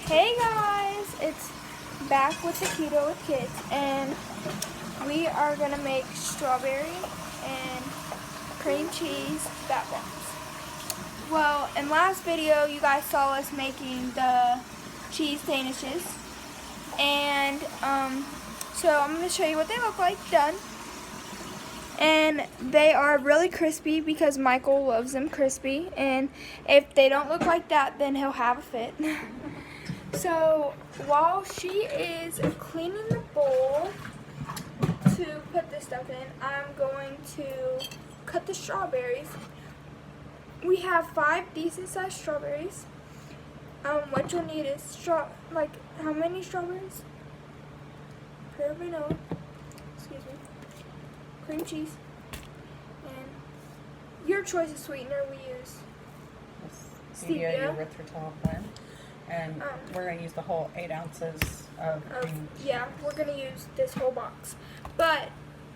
Hey guys, it's back with the Keto with Kids, and we are gonna make strawberry and cream cheese bat bombs. Well, in last video, you guys saw us making the cheese danishes, and so I'm gonna show you what they look like done. And they are really crispy because Michael loves them crispy, and if they don't look like that, then he'll have a fit. So while she is cleaning the bowl to put this stuff in, I'm going to cut the strawberries. We have 5 decent sized strawberries. What you'll need is how many strawberries? Per vanilla. Excuse me. Cream cheese. And your choice of sweetener we use. Stevia erythritol blend. And we're going to use the whole 8 ounces of cream. Yeah, we're going to use this whole box. But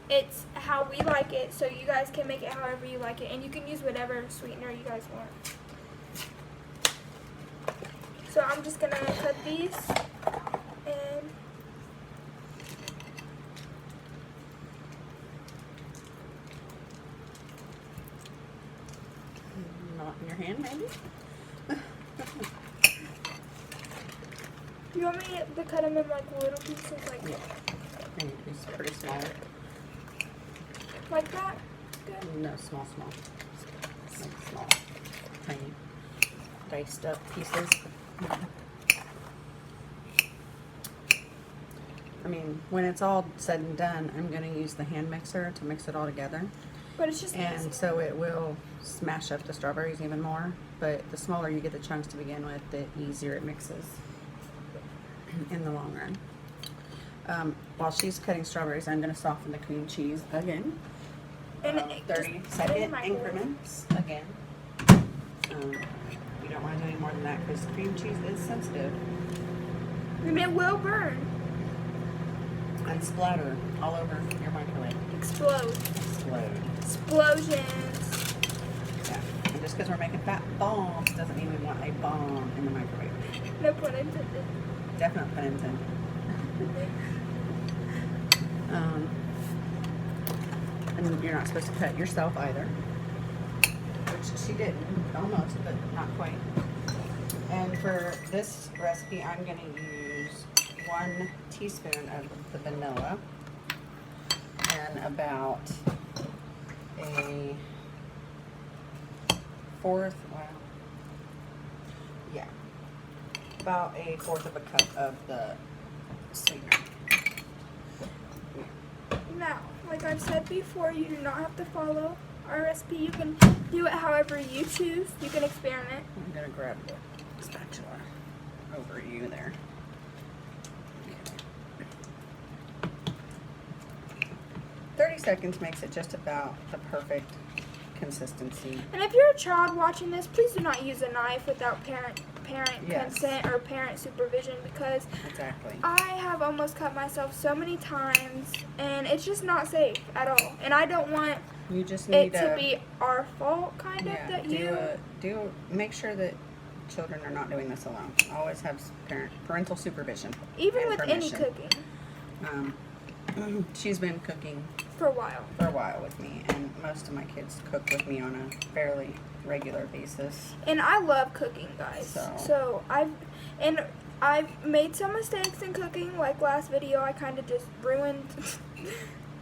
it's how we like it, so you guys can make it however you like it. And you can use whatever sweetener you guys want. So I'm just going to cut these. And Not in your hand, maybe? you want me to cut them in like little pieces, like Yeah. They need to be pretty small. like that? Good. No, small. Like small, tiny, diced up pieces. I mean, when it's all said and done, I'm going to use the hand mixer to mix it all together. But it's just And easy. so it will smash up the strawberries even more. But the smaller you get the chunks to begin with, the easier it mixes in the long run. While she's cutting strawberries, I'm going to soften the cream cheese again. And 30-second increments again. You don't want to do any more than that because cream cheese is sensitive. And it will burn. And splatter all over your microwave. Explode. Explode. Explosions. Yeah. And just because we're making fat bombs doesn't mean we want a bomb in the microwave. No pun intended. Definite pun intended. And you're not supposed to cut yourself either. Which she did, almost, but not quite. And for this recipe, I'm going to use 1 teaspoon of the vanilla and about a about a fourth of a cup of the sweetener. Now, like I've said before, you do not have to follow our recipe. You can do it however you choose. You can experiment. I'm going to grab the spatula over you there. 30 seconds makes it just about the perfect consistency. And if you're a child watching this, please do not use a knife without parent Yes. consent or parent supervision, because Exactly. I have almost cut myself so many times, and it's just not safe at all. And I don't want You just it need to be our fault, kind of, yeah, make sure that children are not doing this alone. Always have parental supervision. even and with any permission. cooking, She's been cooking for a while. with me, and most of my kids cook with me on a fairly regular basis. And I love cooking, guys. So I've made some mistakes in cooking. Like last video, I kind of just ruined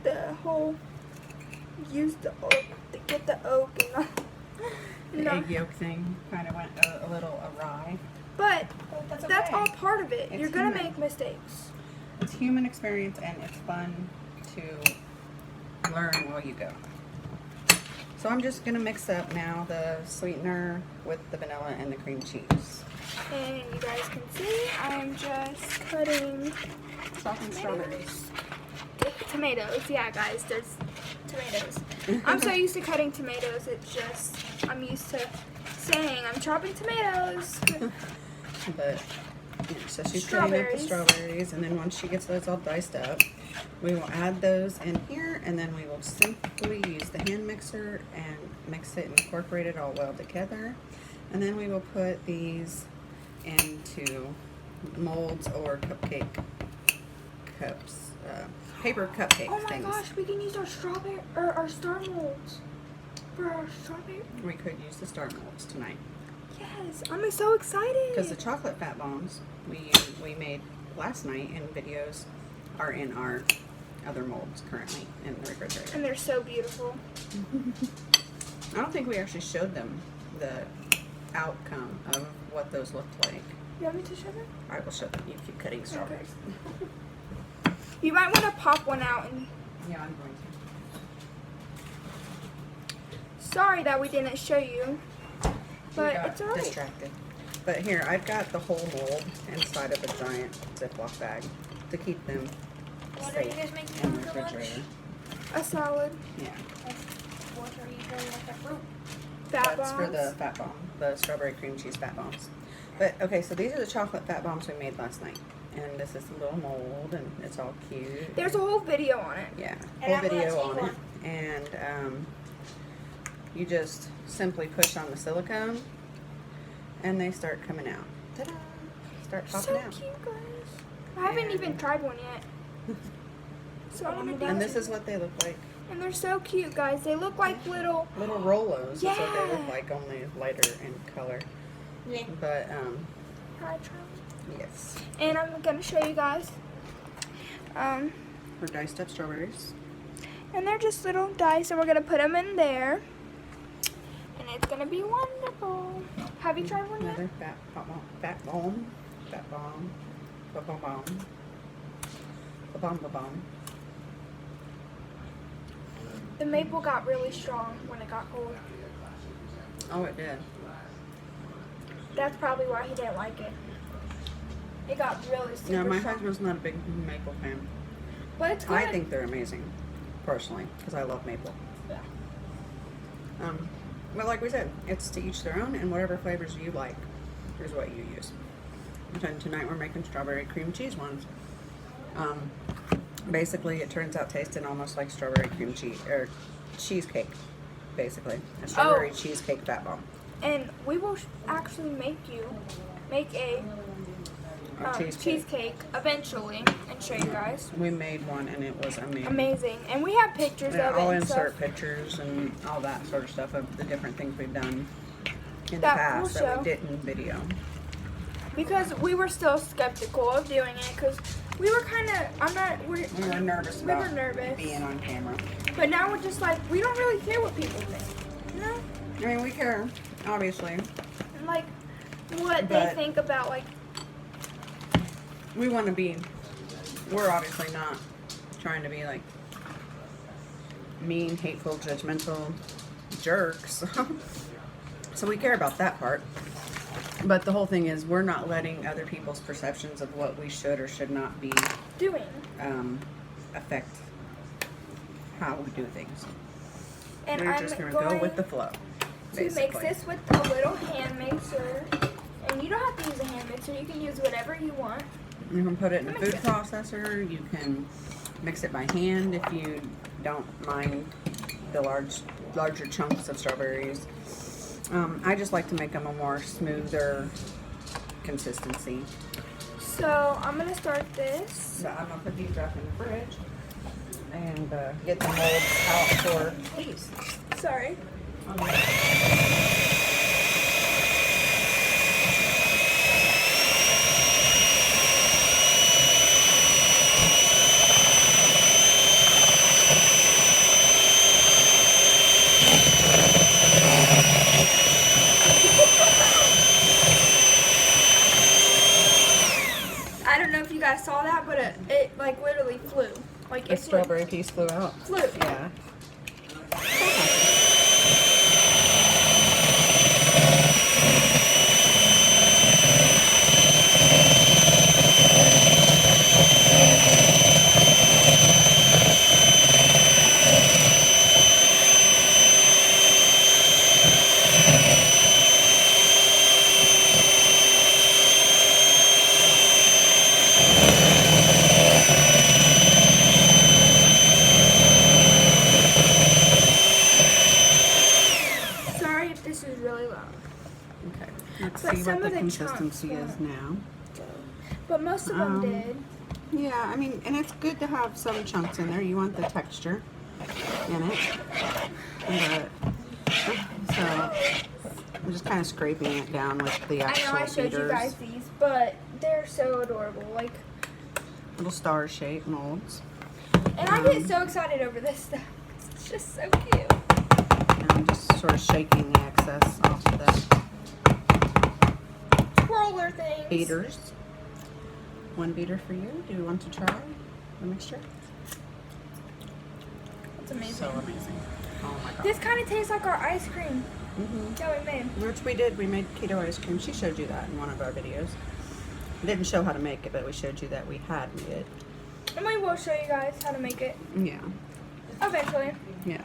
the whole. Used the oak to get the oak and The egg yolk thing kind of went a little awry. But That's that's okay. all part of it. It's You're gonna human. make mistakes. It's human experience, and it's fun to learn while you go. So I'm just gonna mix up now the sweetener with the vanilla and the cream cheese. And you guys can see, I'm just cutting Softened strawberries. tomatoes. Yeah, guys, there's tomatoes. I'm so used to cutting tomatoes. It's just I'm used to saying I'm chopping tomatoes. But yeah, so she's cutting up the strawberries, and then once she gets those all diced up, we will add those in here, and then we will simply use the hand mixer and mix it and incorporate it all well together. And then we will put these into molds or cupcake cups, paper cupcake Oh my things. gosh, we can use our strawberry or our star molds for our strawberry. We could use the star molds tonight. Yes, I'm so excited. Because the chocolate fat bombs we made last night in videos are in our other molds currently in the refrigerator. And they're so beautiful. I don't think we actually showed them the outcome of what those looked like. You want me to show them? I will show them. You keep cutting strawberries. You might want to pop one out. And Yeah, I'm going to. sorry that we didn't show you, but We got it's alright. distracted. But here, I've got the whole mold inside of a giant Ziploc bag to keep them What are you safe guys making in the for lunch? refrigerator. A salad, Yeah, What are you doing with the fruit? fat that's bombs. for the fat bomb, the strawberry cream cheese fat bombs. But okay, so these are the chocolate fat bombs we made last night, and this is the little mold, and it's all cute. There's a whole video on it. Yeah, And whole I'm gonna video take on one. it, and you just simply push on the silicone, and they start coming out. Ta-da! Start popping So out. cute, guys. I haven't And- even tried one yet. So I'm gonna do And it. this is what they look like. And they're so cute, guys. They look like little. Little Rolos is what they Yeah. look like, only lighter in color. Yeah. But Hi, Charlie. yes, And I'm gonna show you guys. for diced up strawberries. And they're just little dice, and we're gonna put them in there. And it's gonna be wonderful. Have you tried one yet? Another fat bomb, fat bomb, fat bomb, ba bomb bomb, ba bomb ba bomb. The maple got really strong when it got cold. Oh, it did. That's probably why he didn't like it. It got really super Yeah, my strong. husband's not a big maple fan. But it's good. I think they're amazing, personally, because I love maple. Yeah. But like we said, it's to each their own, and whatever flavors you like is what you use. And tonight we're making strawberry cream cheese ones. Basically, it turns out tasting almost like strawberry cream cheese or cheesecake. Basically, a strawberry cheesecake fat bomb. And we will actually make a cheesecake eventually and show you guys. We made one and it was amazing. Amazing. And we have pictures Yeah, of it I'll and insert stuff. pictures and all that sort of stuff of the different things we've done in the That past we'll that show. we didn't video. Because we were still skeptical of doing it because we were kind of, We were nervous We were about nervous. being on camera. But now we're just like, we don't really care what people think. You know? I mean, we care, obviously. And like, what they But- think about, like, We want to be, we're obviously not trying to be like mean, hateful, judgmental jerks. So we care about that part. But the whole thing is we're not letting other people's perceptions of what we should or should not be doing. affect how we do things. And We're I'm just going to going go with the flow, to mix basically. this with a little hand mixer. And you don't have to use a hand mixer. You can use whatever you want. You can put it in a Mix food it. processor. You can mix it by hand if you don't mind the larger chunks of strawberries. I just like to make them a more smoother consistency. So I'm going to start this. So I'm gonna put these back in the fridge and get the molds out for these. Sorry. I don't know if you guys saw that, but it like literally flew. Like The it flew. strawberry piece flew out. Flew. Yeah. Sorry if this is really loud. Okay. Let's But see some what the of the consistency chunks is now. but most of them did. Yeah, I mean, and it's good to have some chunks in there. You want the texture in it. But, so, I'm just kind of scraping it down with the I actual know I showed you guys these, but they're so adorable. Like, little star-shaped molds. and I get so excited over this stuff. It's just so cute. And I'm just sort of shaking the excess off of the Roller things. beaters. One beater for you. Do you want to try the mixture? It's amazing. So amazing. Oh my god. This kind of tastes like our ice cream Mm-hmm. that we made. Which we did. We made keto ice cream. She showed you that in one of our videos. We didn't show how to make it, but we showed you that we had made it. And we will show you guys how to make it Yeah. eventually. Yeah.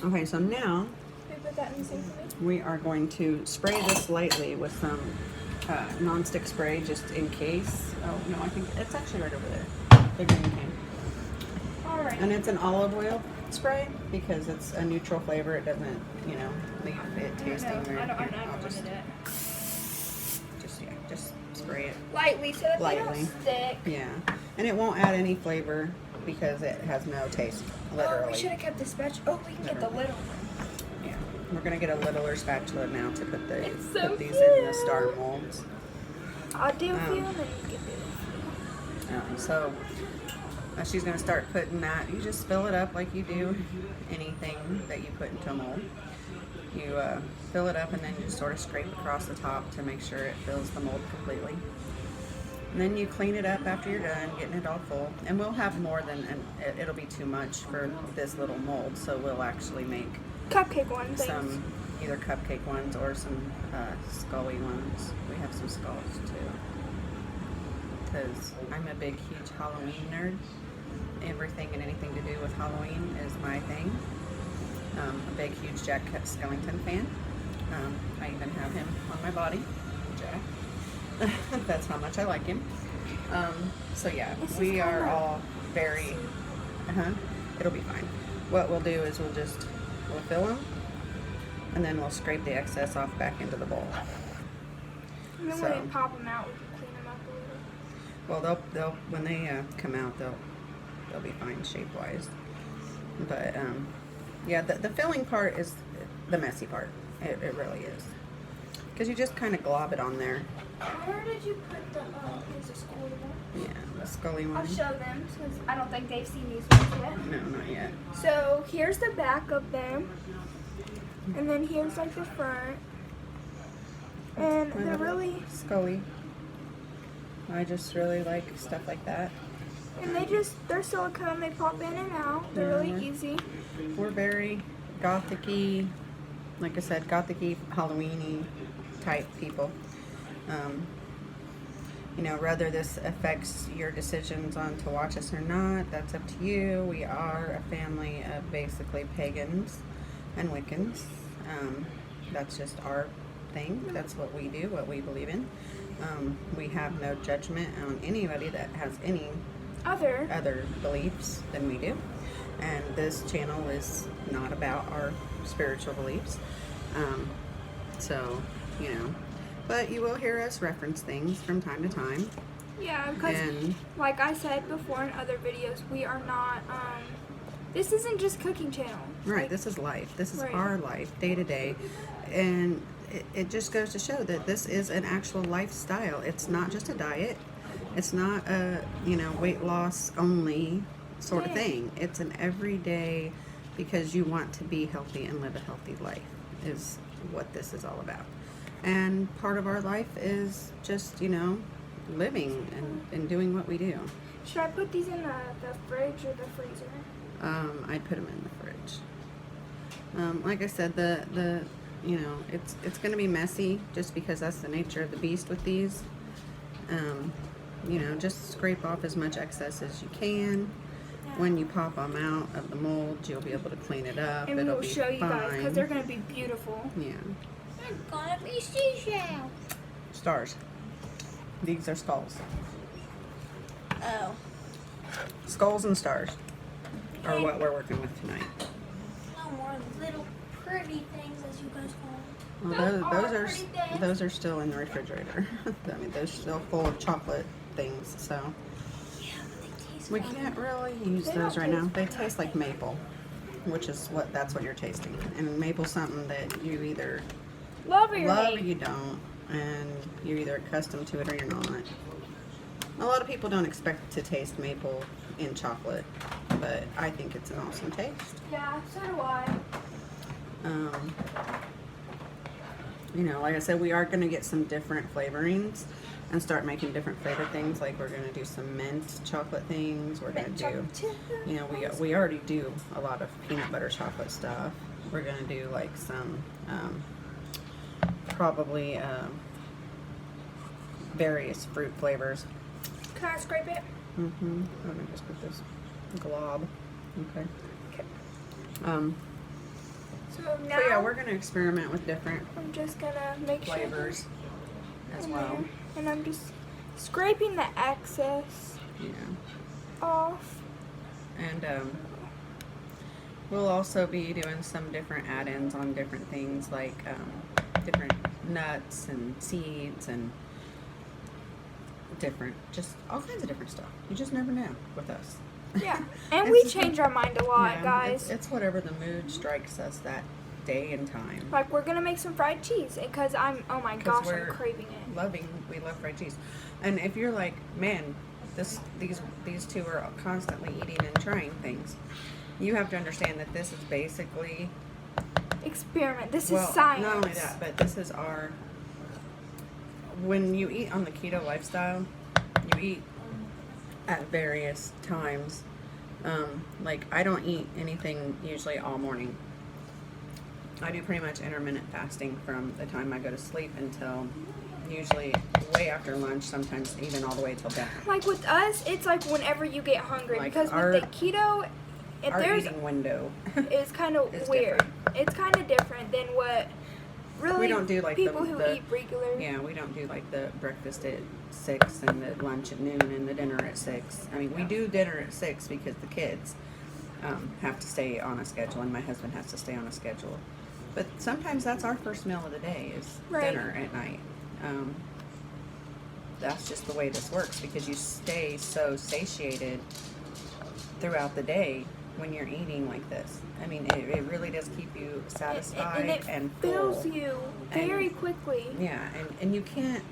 Okay, so now Can you put that in the sink for me? we are going to spray this lightly with some non-stick spray just in case. Oh, no, I think it's actually right over there. The green can. Alright. And it's an olive oil spray because it's a neutral flavor. It doesn't, leave it tasting weird. I don't Here, want I'll to just do it. spray it. Lightly so that they Lightly. don't stick. Yeah. And it won't add any flavor because it has no taste, literally. Oh, we should have kept the spatula. Oh, we can get the little one. Yeah. We're going to get a littler spatula now to put It's so these in the cute. star molds. I'll do a few and then you can do So she's going to start putting that. You just fill it up like you do anything that you put into a mold. You fill it up and then you sort of scrape across the top to make sure it fills the mold completely. And then you clean it up after you're done, getting it all full. And we'll have more than, it'll be too much for this little mold, so we'll actually make cupcake one. Thanks. some either cupcake ones or some scully ones. We have some skulls too. Because I'm a big, huge Halloween nerd. Everything and anything to do with Halloween is my thing. A big, huge Jack Skellington fan. I even have him on my body, Jack. That's how much I like him. So yeah, we are all very, it'll be fine. What we'll do is we'll fill them and then we'll scrape the excess off back into the bowl. And then So- when we pop them out, we can clean them up a little. Well, they'll when they come out, they'll be fine shape-wise. But yeah, the filling part is the messy part. It really is. Because you just kind of glob it on there. Where did you put the, here's a school one? Yeah, the scully I'll one. show them because I don't think they've seen these ones yet. No, not yet. So here's the back of them. And then here's like the front. And My they're little really, Scully. I just really like stuff like that. and they're silicone, they pop in and out. They're really Mhm. easy. We're very gothic-y, like I said, gothic-y, Halloween-y type people. Whether this affects your decisions on to watch us or not, that's up to you. We are a family of basically pagans and Wiccans. That's just our thing. That's what we do, what we believe in. We have no judgment on anybody that has any other beliefs than we do. And this channel is not about our spiritual beliefs. But you will hear us reference things from time to time. Yeah, because And like I said before in other videos, we are not, this isn't just cooking channel. right, Like, this is life. This is Right. our life, day to day. And it just goes to show that this is an actual lifestyle. It's not just a diet. It's not a, weight loss only sort of Yeah. thing. It's an everyday, because you want to be healthy and live a healthy life is what this is all about. And part of our life is just, living and doing what we do. Should I put these in the fridge or the freezer? I'd put them in the fridge. Like I said, it's going to be messy just because that's the nature of the beast with these. Just scrape off as much excess as you can. When you pop them out of the mold, you'll be able to clean it up. And It'll we'll be show you guys fine. because they're going to be beautiful. Yeah. It's gonna be seashell. Stars. These are skulls. Oh. Skulls and stars are what we're working with tonight. No more little pretty things, as you guys call them. Well, Those are pretty things. those are still in the refrigerator. I mean, they're still full of chocolate things. So Yeah, but they taste we bad. can't really use They those don't right now. taste They taste like maple, which is that's what you're tasting. And maple's something that you either Love or love or hate. you don't, and you're either accustomed to it or you're not. A lot of people don't expect to taste maple in chocolate, but I think it's an awesome taste. Yeah, so do I. You know, like I said, we are going to get some different flavorings and start making different flavor things. Like we're going to do some mint chocolate things. We're going to do, you know, we already do a lot of peanut butter chocolate stuff. We're going to do like some probably various fruit flavors. Can I scrape it? Let me just put this glob. Okay. Okay. So So now yeah, we're gonna experiment with different I'm just gonna make flavors as sure. well. And I'm just scraping the excess Yeah. off. And we'll also be doing some different add-ins on different things like different nuts and seeds and different, just all kinds of different stuff. You just never know with us. Yeah, and It's we just- change our mind a lot, Yeah, guys. It's whatever the mood strikes us that day and time. Like we're gonna make some fried cheese because oh my 'Cause gosh, we're I'm craving it. We love fried cheese. And if you're like, man, these two are constantly eating and trying things, you have to understand that this is basically, Experiment. This well, is science. not only that, but this is our, when you eat on the keto lifestyle, you eat at various times. Like I don't eat anything usually all morning. I do pretty much intermittent fasting from the time I go to sleep until usually way after lunch, sometimes even all the way till dinner. Like with us, it's like whenever you get hungry Like because our- with the keto, Our there's eating window. is kind of is weird. different. It's kind of different than what really We don't do like people the who eat regular. Yeah, we don't do like the breakfast at 6 and the lunch at noon and the dinner at 6. I mean, we do dinner at 6 because the kids have to stay on a schedule and my husband has to stay on a schedule. But sometimes that's our first meal of the day is Right. dinner at night. That's just the way this works because you stay so satiated throughout the day when you're eating like this. I mean, it really does keep you satisfied and it and fills full. you very And- quickly. Yeah, and you can't,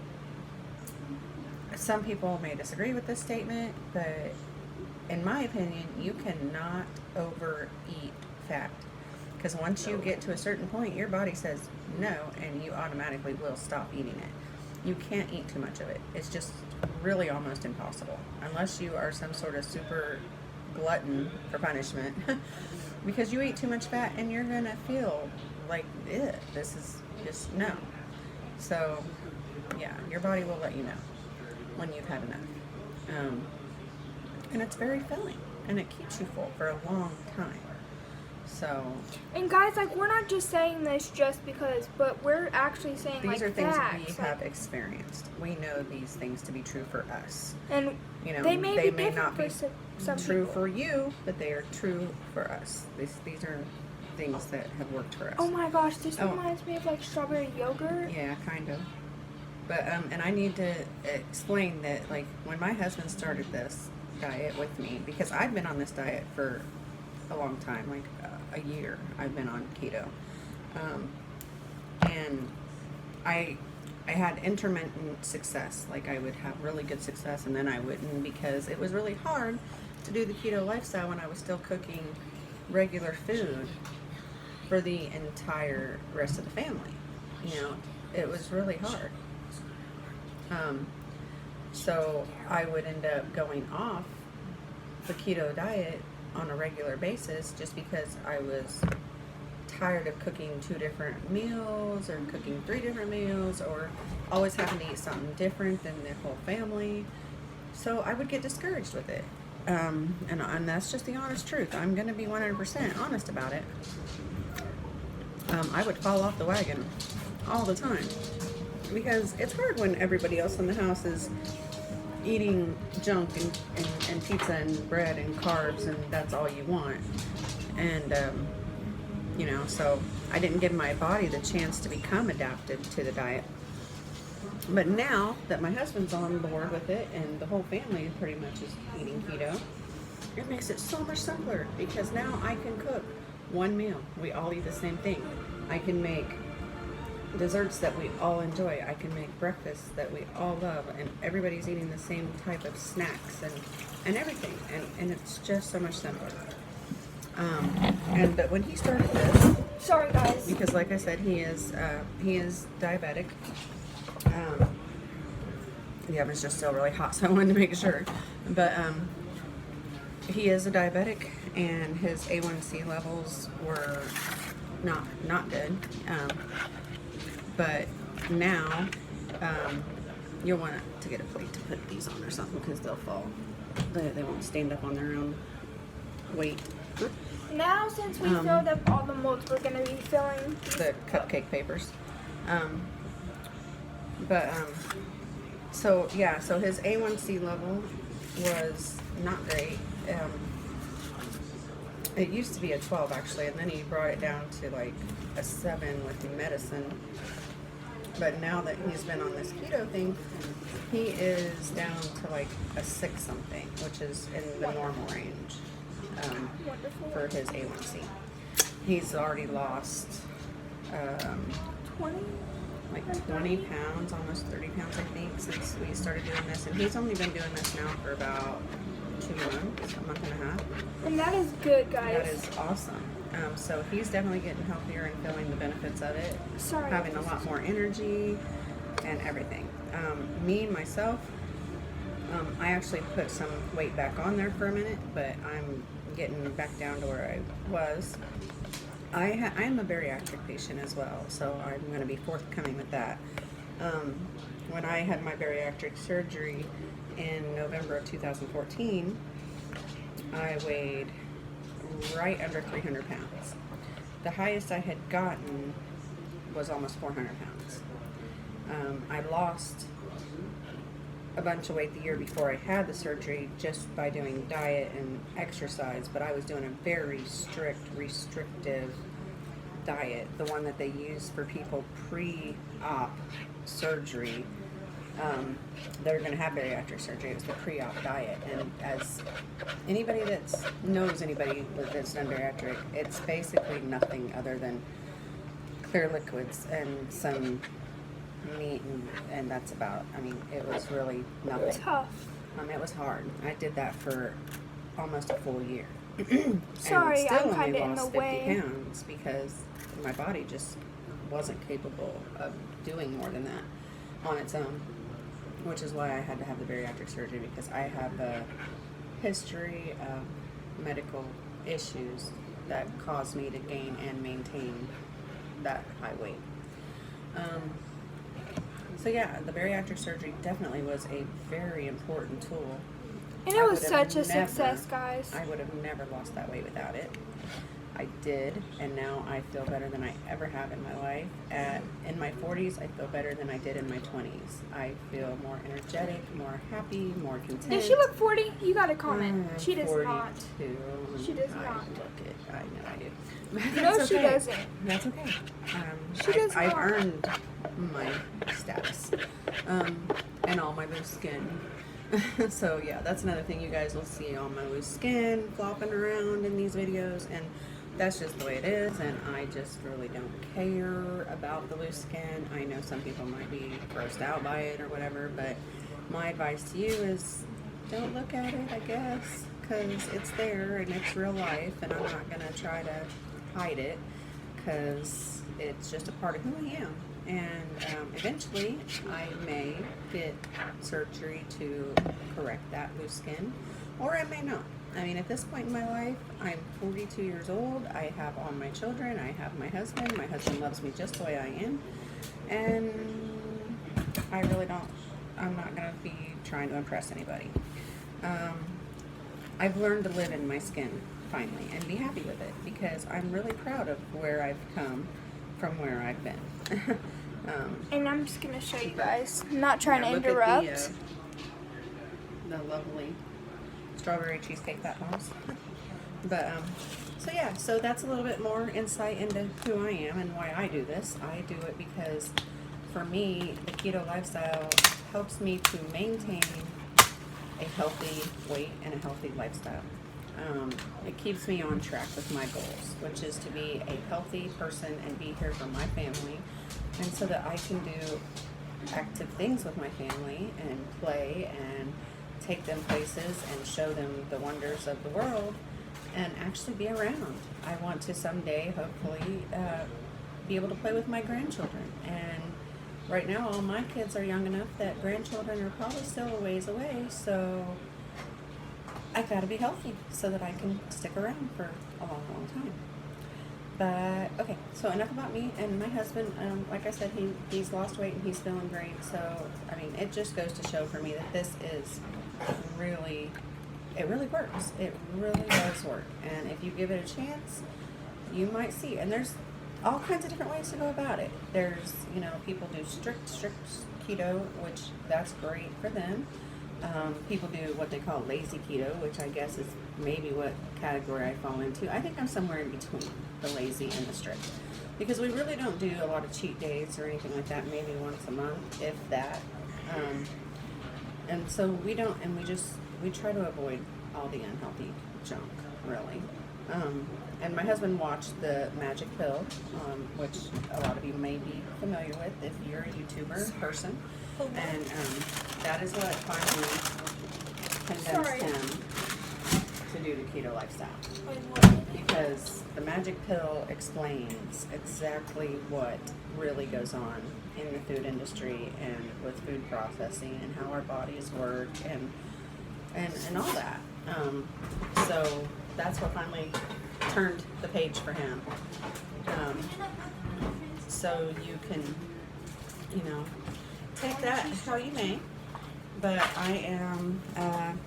some people may disagree with this statement, but in my opinion, you cannot overeat fat. Because once you get to a certain point, your body says no, and you automatically will stop eating it. You can't eat too much of it. It's just really almost impossible. Unless you are some sort of super glutton for punishment. Because you eat too much fat and you're going to feel like, this is just no. So, yeah, your body will let you know when you've had enough. And it's very filling. And it keeps you full for a long time. So, And guys, like we're not just saying this just because, but we're actually saying these like are things facts. we like- have experienced. We know these things to be true for us. and You know, they may be different not for be some true people. for you, but they are true for us. These are things that have worked for us. Oh my gosh, this Oh. reminds me of like strawberry yogurt. Yeah, kind of. But and I need to explain that like when my husband started this diet with me, because I've been on this diet for a long time, like a year. I've been on keto, and I had intermittent success. Like I would have really good success, and then I wouldn't because it was really hard to do the keto lifestyle when I was still cooking regular food for the entire rest of the family. You know, it was really hard. So I would end up going off the keto diet on a regular basis just because I was tired of cooking 2 different meals or cooking 3 different meals or always having to eat something different than the whole family. So I would get discouraged with it. And that's just the honest truth. I'm going to be 100% honest about it. I would fall off the wagon all the time because it's hard when everybody else in the house is eating junk and pizza and bread and carbs and that's all you want. And, you know, so I didn't give my body the chance to become adapted to the diet. But now that my husband's on board with it and the whole family pretty much is eating keto, it makes it so much simpler because now I can cook one meal. We all eat the same thing. I can make desserts that we all enjoy. I can make breakfasts that we all love, and everybody's eating the same type of snacks and everything. And it's just so much simpler. But when he started this, Sorry, guys. because like I said, he is diabetic. The oven's just still really hot, so I wanted to make sure. But he is a diabetic, and his A1C levels were not good. But now you'll want to get a plate to put these on or something because they'll fall. They won't stand up on their own weight. Now, since we filled up all the molds, we're going to be filling The cupcake papers. So his A1C level was not great. It used to be a 12 actually, and then he brought it down to like a 7 with the medicine. But now that he's been on this keto thing, he is down to like a 6 something, which is in the normal range for his A1C. He's already lost 20. like 20 pounds, almost 30 pounds I think, since we started doing this. And he's only been doing this now for about 2 months, a month and a half. And that is good, guys. That is awesome. So he's definitely getting healthier and feeling the benefits of it. Sorry. Having a lot more energy and everything. Me, myself, I actually put some weight back on there for a minute, but I'm getting back down to where I was. I am a bariatric patient as well, so I'm going to be forthcoming with that. When I had my bariatric surgery in November of 2014, I weighed right under 300 pounds. The highest I had gotten was almost 400 pounds. I lost a bunch of weight the year before I had the surgery just by doing diet and exercise, but I was doing a very strict, restrictive diet, the one that they use for people pre-op surgery. They're going to have bariatric surgery. It was the pre-op diet, and as anybody knows anybody that's done bariatric, it's basically nothing other than clear liquids and some meat, and that's about. I mean, it was really nothing. Tough. It was hard. I did that for almost a full year. Sorry, and I'm still kind only of in lost the 50 way. pounds because my body just wasn't capable of doing more than that on its own, which is why I had to have the bariatric surgery, because I have a history of medical issues that caused me to gain and maintain that high weight. So yeah, the bariatric surgery definitely was a very important tool. And it I was would have such a never- success, guys. I would have never lost that weight without it. I did, and now I feel better than I ever have in my life. In my 40s, I feel better than I did in my 20s. I feel more energetic, more happy, more content. Does she look 40? You got to comment. I'm She does 42. not. She does I not. look it. I know I do. No, That's she okay. doesn't. That's okay. She does I've not. earned my status and all my loose skin. So yeah, that's another thing you guys will see, all my loose skin flopping around in these videos, and that's just the way it is, and I just really don't care about the loose skin. I know some people might be grossed out by it or whatever, but my advice to you is don't look at it, I guess, because it's there and it's real life, and I'm not going to try to hide it because it's just a part of who I am. And eventually I may get surgery to correct that loose skin, or I may not. I mean, at this point in my life, I'm 42 years old. I have all my children. I have my husband. My husband loves me just the way I am. And I really don't, I'm not going to be trying to impress anybody. I've learned to live in my skin, finally, and be happy with it, because I'm really proud of where I've come from where I've been. And I'm just going to show you guys. I'm not trying to Look at interrupt. the lovely strawberry cheesecake fat bombs. But so yeah, so that's a little bit more insight into who I am and why I do this. I do it because for me, the keto lifestyle helps me to maintain a healthy weight and a healthy lifestyle. It keeps me on track with my goals, which is to be a healthy person and be here for my family, and so that I can do active things with my family and play and take them places and show them the wonders of the world and actually be around. I want to someday, hopefully, be able to play with my grandchildren. And right now, all my kids are young enough that grandchildren are probably still a ways away, so I gotta be healthy so that I can stick around for a long, long time. But okay, so enough about me and my husband. Like I said, he's lost weight and he's feeling great. So I mean, it just goes to show for me that this is really, it really works. It really does work. And if you give it a chance, you might see. And there's all kinds of different ways to go about it. There's, you know, people do strict keto, which that's great for them. People do what they call lazy keto, which I guess is maybe what category I fall into. I think I'm somewhere in between the lazy and the strict, because we really don't do a lot of cheat days or anything like that, maybe once a month, if that. And so we don't, and we try to avoid all the unhealthy junk, really. And my husband watched the Magic Pill, which a lot of you may be familiar with if you're a YouTuber person. And that is what finally convinced him to do the keto lifestyle. Because the Magic Pill explains exactly what really goes on in the food industry and with food processing and how our bodies work and all that. So that's what finally turned the page for him. So you can, you know, take that how you may. But I am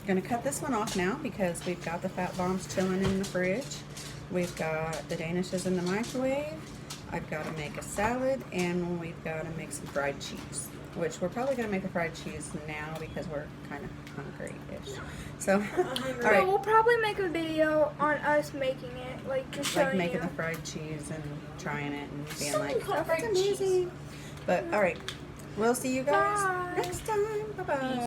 going to cut this one off now because we've got the fat bombs chilling in the fridge. We've got the Danishes in the microwave. I've got to make a salad, and we've got to make some fried cheese, which we're probably going to make the fried cheese now because we're kind of hungry-ish. So, all right. We'll probably make a video on us making it, like just showing Like making you. the fried cheese and trying it and being Something like, called that's fried cheese. amazing. But, all right. We'll see you guys Bye. next time. Bye-bye.